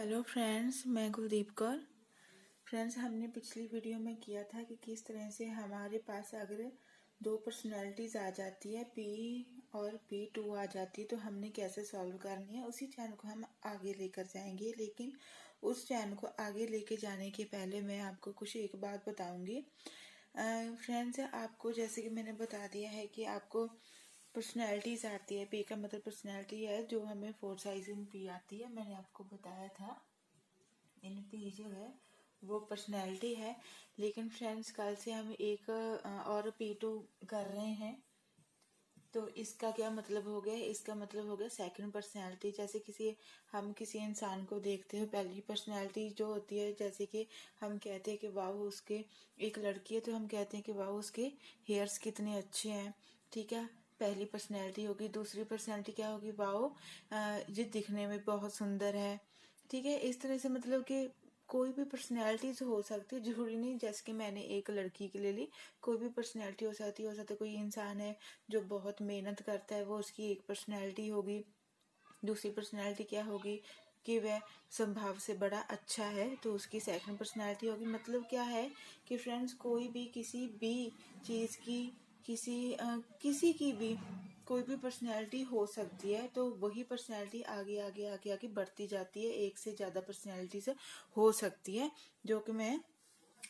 Hello friends, मैं Kuldeep Kaur. Friends, हमने पिछली वीडियो में किया था कि किस तरह से हमारे पास अगर दो पर्सनैलिटीज़ आ जाती है, पी और P2 आ जाती है, तो हमने कैसे सॉल्व करनी है। उसी चैन को हम आगे लेकर जाएंगे, लेकिन उस चैन को आगे लेके जाने के पहले मैं आपको कुछ एक बात बताऊंगी। फ्रेंड्स, आपको जैसे कि मैंने बता दिया है कि आपको पर्सनैलिटीज आती है। पी का मतलब पर्सनैलिटी है, जो हमें 4 साइज इन पी आती है। मैंने आपको बताया था इन पी जो है वो पर्सनैलिटी है। लेकिन फ्रेंड्स, कल से हम एक और P2 कर रहे हैं, तो इसका क्या मतलब हो गया? इसका मतलब हो गया सेकंड पर्सनैलिटी। जैसे हम किसी इंसान को देखते हैं, पहली पर्सनैलिटी जो होती है, जैसे कि हम कहते हैं कि वाह उसके, एक लड़की है तो हम कहते हैं कि वाह उसके हेयर्स कितने अच्छे हैं, ठीक है, पहली पर्सनैलिटी होगी। दूसरी पर्सनैलिटी क्या होगी? वाह ये दिखने में बहुत सुंदर है, ठीक है। इस तरह से मतलब कि कोई भी पर्सनैलिटीज हो सकती है, जरूरी नहीं जैसे कि मैंने एक लड़की के लिए ली, कोई भी पर्सनैलिटी हो सकती है। कोई इंसान है जो बहुत मेहनत करता है, वो उसकी एक पर्सनैलिटी होगी। दूसरी पर्सनैलिटी क्या होगी कि वह स्वभाव से बड़ा अच्छा है, तो उसकी सेकंड पर्सनैलिटी होगी। मतलब क्या है कि फ्रेंड्स, कोई भी किसी भी चीज़ की, किसी की भी कोई भी पर्सनैलिटी हो सकती है, तो वही पर्सनैलिटी आगे आगे आगे आगे बढ़ती जाती है। एक से ज़्यादा पर्सनैलिटी से हो सकती है, जो कि मैं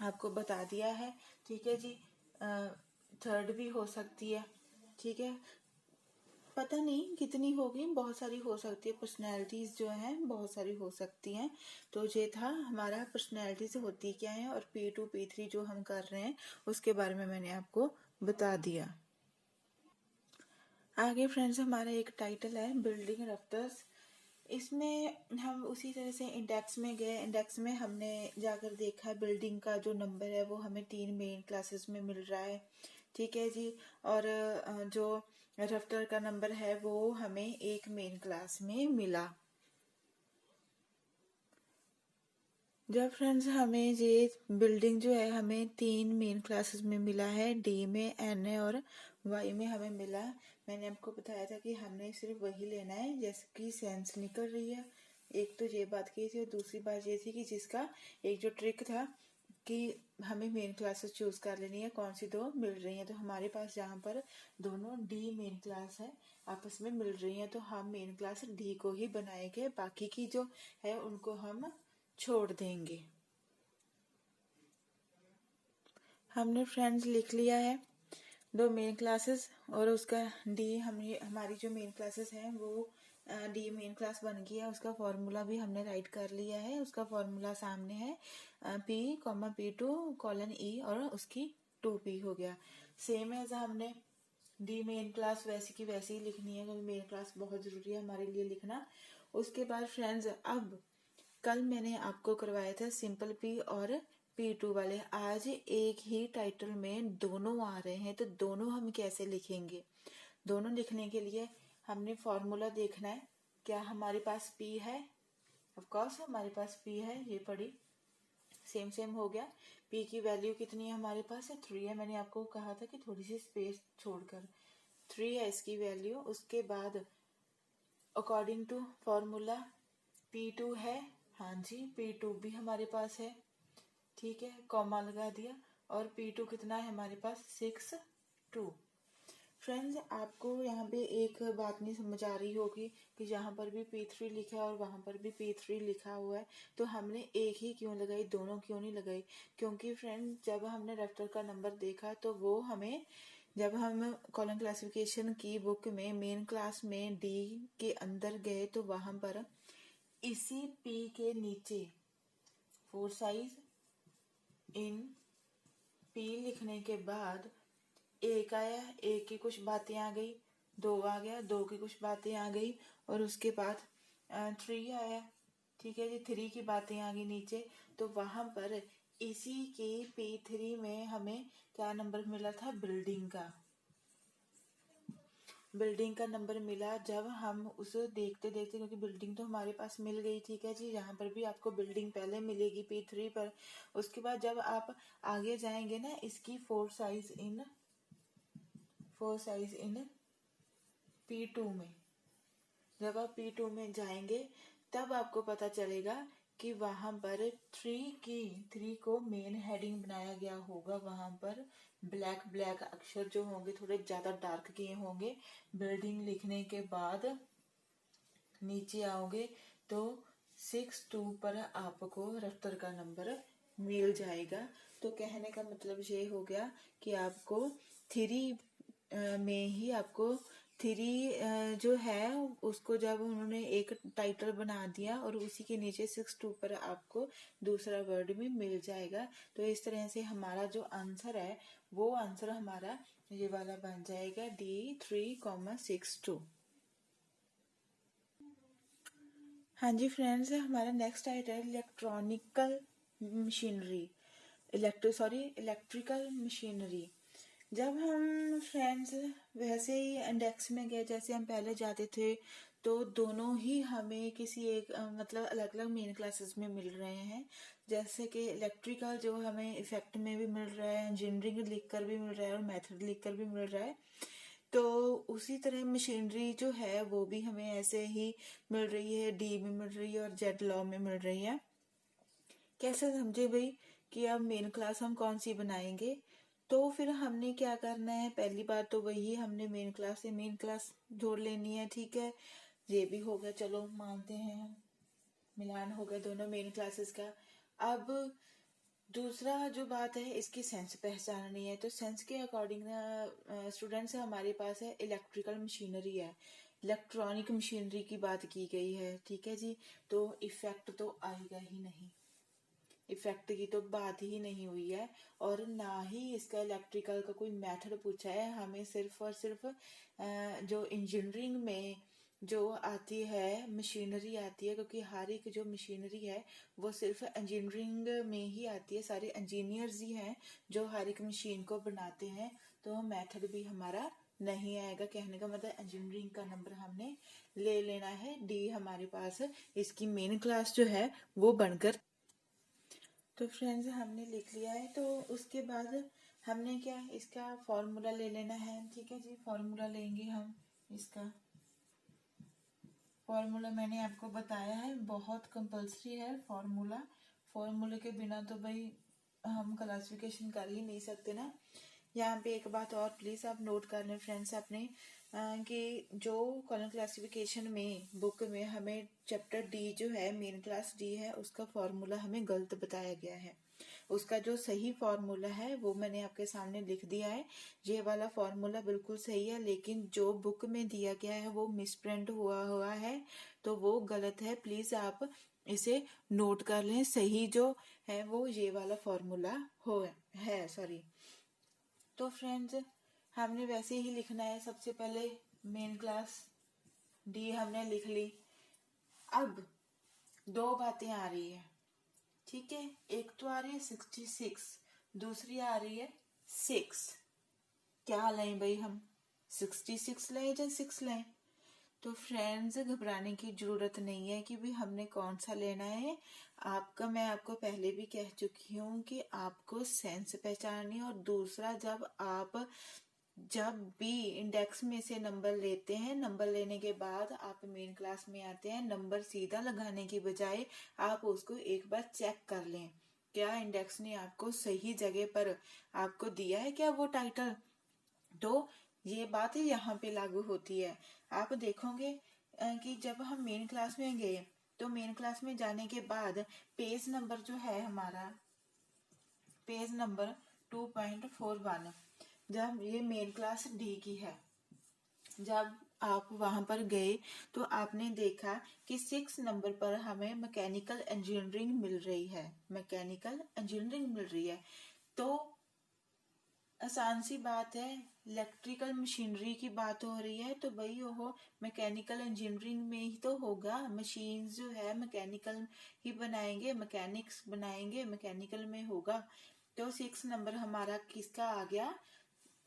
आपको बता दिया है, ठीक है जी। थर्ड भी हो सकती है, ठीक है। पता नहीं कितनी होगी, बहुत सारी हो सकती है पर्सनैलिटीज जो हैं, बहुत सारी हो सकती हैं। तो ये था हमारा पर्सनैलिटीज होती क्या है, और P2 P3 जो हम कर रहे हैं उसके बारे में मैंने आपको बता दिया। आगे फ्रेंड्स, हमारा एक टाइटल है बिल्डिंग रफ्तर्स। इसमें हम उसी तरह से इंडेक्स में गए। इंडेक्स में हमने जाकर देखा बिल्डिंग का जो नंबर है वो हमें 3 मेन क्लासेस में मिल रहा है, ठीक है जी। और जो रफ्टर का नंबर है वो हमें एक मेन क्लास में मिला। जब फ्रेंड्स हमें ये बिल्डिंग जो है हमें 3 मेन क्लासेस में मिला है, डी में, एन में और वाई में हमें मिला। मैंने आपको बताया था कि हमने सिर्फ वही लेना है जैसे कि सेंस निकल रही है। एक तो ये बात की थी, और दूसरी बात ये थी कि जिसका एक जो ट्रिक था कि हमें मेन क्लासेस चूज कर लेनी है, कौन सी दो मिल रही हैं। तो हमारे पास जहाँ पर दोनों डी मेन क्लास है आपस में मिल रही हैं, तो हम मेन क्लास डी को ही बनाएंगे, बाकी की जो है उनको हम छोड़ देंगे। हमने फ्रेंड्स लिख लिया है दो मेन क्लासेस, और उसका डी हमारी जो मेन क्लासेस हैं वो डी मेन क्लास बन गई है। उसका फॉर्मूला भी हमने राइट कर लिया है। उसका फॉर्मूला सामने है, P, P2:E और उसकी 2P हो गया। सेम एज हमने डी मेन क्लास वैसी की वैसी ही लिखनी है, क्योंकि मेन क्लास बहुत जरूरी है हमारे लिए लिखना। उसके बाद फ्रेंड्स, अब कल मैंने आपको करवाया था सिंपल पी और P2 वाले। आज एक ही टाइटल में दोनों आ रहे हैं, तो दोनों हम कैसे लिखेंगे? दोनों लिखने के लिए हमने फॉर्मूला देखना है। क्या हमारे पास P है? ऑफ कोर्स हमारे पास P है, ये पढ़ी, सेम सेम हो गया। P की वैल्यू कितनी है हमारे पास? है 3 है। मैंने आपको कहा था कि थोड़ी सी स्पेस छोड़कर 3 है इसकी वैल्यू। उसके बाद अकॉर्डिंग टू फॉर्मूला P2 है, हाँ जी, P2 भी हमारे पास है, ठीक है, कॉमा लगा दिया। और P2 कितना है हमारे पास? 6 2। फ्रेंड्स, आपको यहाँ पे एक बात नहीं समझ आ रही होगी कि जहाँ पर भी P3 लिखा है और वहाँ पर भी P3 लिखा हुआ है, तो हमने एक ही क्यों लगाई, दोनों क्यों नहीं लगाई? क्योंकि फ्रेंड, जब हमने रेक्टर का नंबर देखा तो वो हमें, जब हम कॉलम क्लासिफिकेशन की बुक में मेन क्लास में डी के अंदर गए, तो वहां पर इसी P के नीचे 4 साइज इन P लिखने के बाद एक आया, एक की कुछ बातें आ गई, 2 आ गया, 2 की कुछ बातें आ गई, और उसके बाद 3 आया, ठीक है जी, 3 की बातें आ गई नीचे। तो वहां पर इसी के P3 में हमें क्या नंबर मिला था? बिल्डिंग का, बिल्डिंग का नंबर मिला। जब हम उसे देखते देखते, क्योंकि बिल्डिंग तो हमारे पास मिल गई, ठीक है जी, यहाँ पर भी आपको बिल्डिंग पहले मिलेगी P3 पर। उसके बाद जब आप आगे जाएंगे ना, इसकी 4 साइज इन P2 में, जब आप P2 में जाएंगे तब आपको पता चलेगा कि वहां पर थ्री को मेन हेडिंग बनाया गया होगा। वहां पर ब्लैक ब्लैक अक्षर जो होंगे थोड़े ज्यादा डार्क किए होंगे। बिल्डिंग लिखने के बाद नीचे आओगे तो 6-2 पर आपको रफ्तार का नंबर मिल जाएगा। तो कहने का मतलब ये हो गया कि आपको थ्री में ही आपको थ्री जो है उसको जब उन्होंने एक टाइटल बना दिया और उसी के नीचे 6-2 पर आपको दूसरा वर्ड भी मिल जाएगा। तो इस तरह से हमारा जो आंसर है वो आंसर हमारा ये वाला बन जाएगा D3,6-2। हाँ जी फ्रेंड्स, हमारा नेक्स्ट आइटम है इलेक्ट्रॉनिकल मशीनरी इलेक्ट्रिकल मशीनरी। जब हम फ्रेंड्स वैसे ही इंडेक्स में गए, जैसे हम पहले जाते थे, तो दोनों ही हमें किसी एक मतलब अलग अलग मेन क्लासेस में मिल रहे हैं। जैसे कि इलेक्ट्रिकल जो हमें इफेक्ट में भी मिल रहा है, इंजीनियरिंग लिखकर भी मिल रहा है और मेथड लिखकर भी मिल रहा है। तो उसी तरह मशीनरी जो है वो भी हमें ऐसे ही मिल रही है, डी में मिल रही है और जेड लॉ में मिल रही है। कैसे समझे भाई कि अब मेन क्लास हम कौन सी बनाएंगे? तो फिर हमने क्या करना है, पहली बात तो वही हमने मेन क्लास से मेन क्लास जोड़ लेनी है। ठीक है, ये भी हो गया, चलो मानते हैं हम, मिलान हो गया दोनों मेन क्लासेस का। अब दूसरा जो बात है इसकी सेंस पहचाननी है। तो सेंस के अकॉर्डिंग स्टूडेंट्स हमारे पास है इलेक्ट्रिकल मशीनरी है, इलेक्ट्रॉनिक मशीनरी की बात की गई है। ठीक है जी, तो इफेक्ट तो आएगा ही नहीं, इफेक्ट की तो बात ही नहीं हुई है और ना ही इसका इलेक्ट्रिकल का कोई मेथड पूछा है। हमें सिर्फ और सिर्फ जो इंजीनियरिंग में जो आती है मशीनरी आती है, क्योंकि हर एक जो मशीनरी है वो सिर्फ इंजीनियरिंग में ही आती है, सारे इंजीनियर्स ही हैं जो हर एक मशीन को बनाते हैं। तो मेथड भी हमारा नहीं आएगा। कहने का मतलब इंजीनियरिंग का नंबर हमने ले लेना है, डी हमारे पास इसकी मेन क्लास जो है वो बनकर। तो फ्रेंड्स हमने लिख लिया है, तो उसके बाद हमने क्या इसका फॉर्मूला ले लेना है। ठीक है जी, फॉर्मूला लेंगे हम। इसका फॉर्मूला मैंने आपको बताया है, बहुत कंपल्सरी है फॉर्मूला। फॉर्मूले के बिना तो भाई हम क्लासिफिकेशन कर ही नहीं सकते ना। यहाँ पे एक बात और प्लीज आप नोट कर लें फ्रेंड्स अपने कि जो कॉलम क्लासिफिकेशन में बुक में हमें चैप्टर डी जो है मेन क्लास डी है उसका फॉर्मूला हमें गलत बताया गया है। उसका जो सही फॉर्मूला है वो मैंने आपके सामने लिख दिया है। ये वाला फॉर्मूला बिल्कुल सही है, लेकिन जो बुक में दिया गया है वो मिसप्रिंट हुआ है, तो वो गलत है। प्लीज आप इसे नोट कर लें। सही जो है वो ये वाला फॉर्मूला है सॉरी। तो फ्रेंड्स हमने वैसे ही लिखना है। सबसे पहले मेन क्लास डी हमने लिख ली। अब दो बातें आ रही है, ठीक है, एक तो आ रही है 66, दूसरी आ रही है 6। क्या लें भाई हम, 66 लें या 6 लें? तो फ्रेंड्स घबराने की जरूरत नहीं है कि भी हमने कौन सा लेना है। मैं आपको पहले भी कह चुकी हूँ कि आपको सेंस पहचाननी है। और दूसरा, जब भी इंडेक्स में से नंबर लेते हैं, नंबर लेने के बाद आप मेन क्लास में आते हैं, नंबर सीधा लगाने की बजाय आप उसको एक बार चेक कर लें, क्या इंडेक्स ने आपको सही जगह पर आपको दिया है क्या वो टाइटल। तो ये बात यहाँ पे लागू होती है। आप देखोगे कि जब हम मेन क्लास में गए तो मेन क्लास में जाने के बाद पेज नंबर जो है हमारा, पेज नंबर 2.41, जब ये मेन क्लास डी की है, जब आप वहां पर गए तो आपने देखा कि 6 नंबर पर हमें मैकेनिकल इंजीनियरिंग मिल रही है, मैकेनिकल इंजीनियरिंग मिल रही है। तो आसान सी बात है, इलेक्ट्रिकल मशीनरी की बात हो रही है तो भाई वो मैकेनिकल इंजीनियरिंग में ही तो होगा। मशीन जो है मैकेनिकल ही बनाएंगे, मैकेनिक्स बनाएंगे, मैकेनिकल में होगा। तो 6 नंबर हमारा किसका आ गया,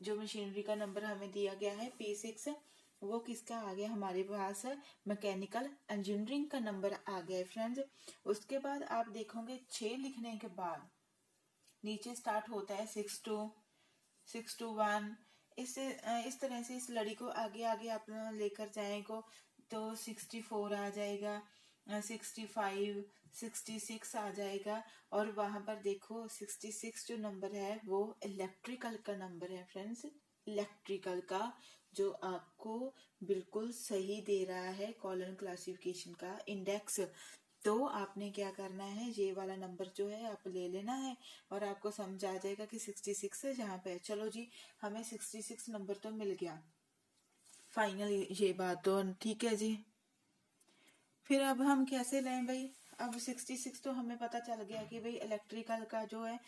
जो मशीनरी का नंबर हमें दिया गया है P6, वो किसका आ गया हमारे पास, मैकेनिकल इंजीनियरिंग का नंबर आ गया है फ्रेंड्स। उसके बाद आप देखोगे 6 लिखने के बाद नीचे स्टार्ट होता है 6 to 1। इस तरह से इस लड़ी को आगे आगे आप लेकर जाएंगे तो 64 आ जाएगा, 65, 66 आ जाएगा। और वहां पर देखो 66 जो नंबर है वो इलेक्ट्रिकल का नंबर है फ्रेंड्स, इलेक्ट्रिकल का, जो आपको बिल्कुल सही दे रहा है कॉलन क्लासिफिकेशन का इंडेक्स। तो आपने क्या करना है, ये वाला नंबर जो है आप ले लेना है और आपको समझ आ जाएगा कि 66 है जहाँ पे। चलो जी, हमें 66 नंबर तो मिल गया फाइनल, ये बात तो ठीक है जी। फिर अब हम कैसे लें भाई, अब 66 तो हमें पता चल गया कि भाई इलेक्ट्रिकल का जो है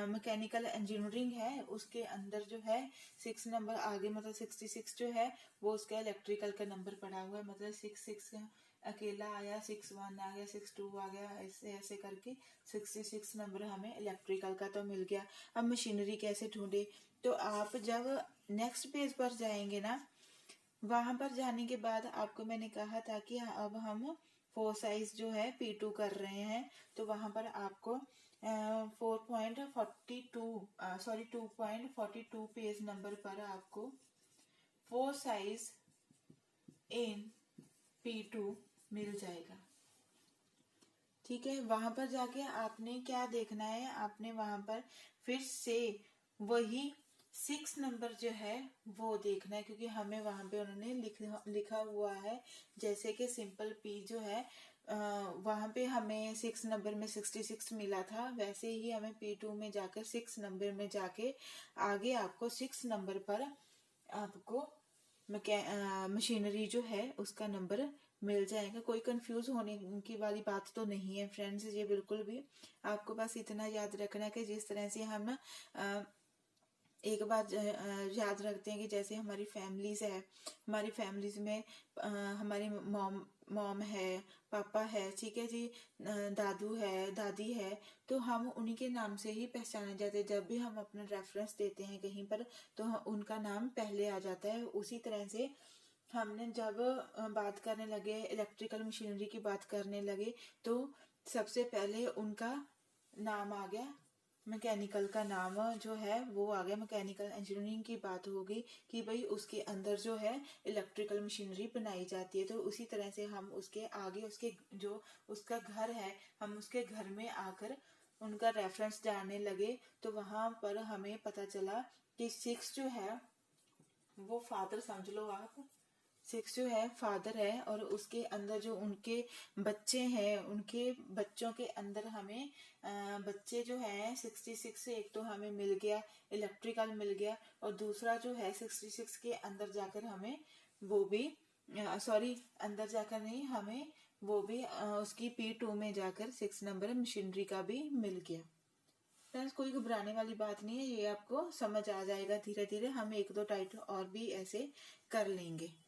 मैकेनिकल इंजीनियरिंग है उसके अंदर जो है 6 नंबर आगे, मतलब 66 जो है वो उसका इलेक्ट्रिकल का नंबर पड़ा हुआ है। मतलब 66 अकेला आया, 61 आ गया, 62 आ गया, ऐसे ऐसे करके 66 नंबर हमें इलेक्ट्रिकल का तो मिल गया। अब मशीनरी कैसे ढूंढे, तो आप जब नेक्स्ट पेज पर जाएंगे ना, वहां पर जाने के बाद आपको मैंने कहा था कि अब हम 4 साइज जो है P2 कर रहे हैं, तो वहां पर आपको 2.42 पेज नंबर पर आपको 4 साइज इन P2 मिल जाएगा। ठीक है, वहां पर जाके आपने क्या देखना है, आपने वहां पर फिर से वही 6 नंबर जो है वो देखना है, क्योंकि हमें वहां पे उन्होंने लिखा हुआ है जैसे कि सिंपल पी जो है वहां पे हमें 6 नंबर में 66 मिला था, वैसे ही हमें P2 में जाकर 6 नंबर में जाके आगे आपको 6 नंबर पर आपको मशीनरी जो है उसका नंबर मिल जाएगा। कोई कंफ्यूज होने की वाली बात तो नहीं है फ्रेंड्स, ये बिल्कुल भी आपको बस इतना याद रखना है कि जिस तरह से हम एक बात याद रखते हैं कि जैसे हमारी फैमिलीज है, हमारी फैमिलीज में हमारी मॉम है, पापा है, ठीक है जी, दादू है, दादी है, तो हम उन्हीं के नाम से ही पहचाने जाते हैं। जब भी हम अपना रेफरेंस देते हैं कहीं पर तो उनका नाम पहले आ जाता है। उसी तरह से हमने जब बात करने लगे, इलेक्ट्रिकल मशीनरी की बात करने लगे, तो सबसे पहले उनका नाम आ गया, मैकेनिकल का नाम जो है वो आ गया। मैकेनिकल इंजीनियरिंग की बात होगी कि भाई उसके अंदर जो है इलेक्ट्रिकल मशीनरी बनाई जाती है, तो उसी तरह से हम उसके आगे उसके जो उसका घर है, हम उसके घर में आकर उनका रेफरेंस जानने लगे, तो वहां पर हमें पता चला कि 6 जो है वो फादर समझ लो आप, 6 जो है फादर है, और उसके अंदर जो उनके बच्चे हैं, उनके बच्चों के अंदर हमें बच्चे जो है 66 से एक तो हमें मिल गया, इलेक्ट्रिकल मिल गया, और दूसरा जो है 66 के अंदर जाकर हमें वो भी सॉरी अंदर जाकर नहीं, हमें वो भी उसकी P2 में जाकर 6 नंबर मशीनरी का भी मिल गया। फ्रेंड्स कोई घबराने वाली बात नहीं है, ये आपको समझ आ जाएगा धीरे धीरे, हम 1-2 टाइटल और भी ऐसे कर लेंगे।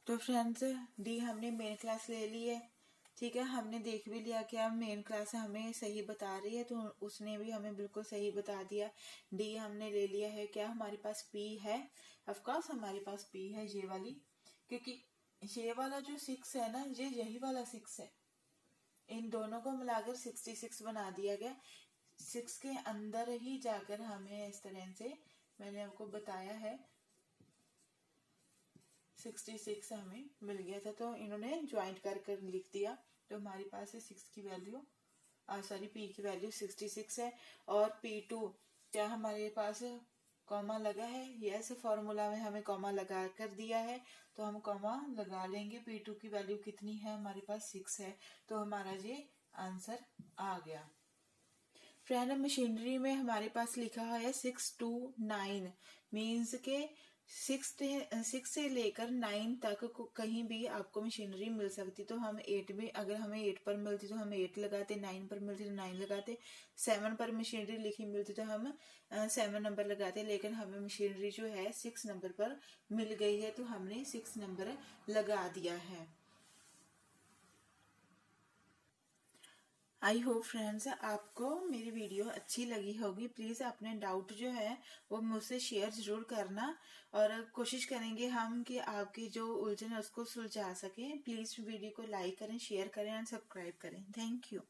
तो फ्रेंड्स डी हमने मेन क्लास ले ली है, ठीक है, हमने देख भी लिया कि मेन क्लास हमें सही बता रही है, तो उसने भी हमें बिल्कुल सही बता दिया। डी हमने ले लिया है, क्या हमारे पास पी है, ऑफ कोर्स हमारे पास पी है ये वाली, क्योंकि ये वाला जो 6 है ना, ये यही वाला 6 है, इन दोनों को मिलाकर 66 बना दिया गया। 6 के अंदर ही जाकर हमें इस तरह से मैंने आपको बताया है 66 हमें मिल गया था, तो इन्होंने ज्वाइंट कर लिख दिया, तो हमारे पास है 6 की वैल्यू सॉरी पी की वैल्यू 66 है। और P2 क्या हमारे पास कॉमा लगा है, यस, फॉर्मूला में हमें कॉमा लगा कर दिया है, तो हम कॉमा लगा लेंगे। P2 की वैल्यू कितनी है, हमारे पास 6 है, तो हमारा ये आंसर आ गया। फ्रेंड मशीनरी में हमारे पास लिखा है 6 to 9, मीन्स के 6 से लेकर 9 तक कहीं भी आपको मशीनरी मिल सकती, तो हम 8 भी, अगर हमें 8 पर मिलती तो हम 8 लगाते, 9 पर मिलती तो 9 लगाते, 7 पर मशीनरी लिखी मिलती तो हम 7 नंबर लगाते, लेकिन हमें मशीनरी जो है 6 नंबर पर मिल गई है, तो हमने 6 नंबर लगा दिया है। आई होप फ्रेंड्स आपको मेरी वीडियो अच्छी लगी होगी। प्लीज़ अपने डाउट जो है वो मुझसे शेयर ज़रूर करना, और कोशिश करेंगे हम कि आपकी जो उलझन है उसको सुलझा सकें। प्लीज़ वीडियो को लाइक करें, शेयर करें और सब्सक्राइब करें। Thank you.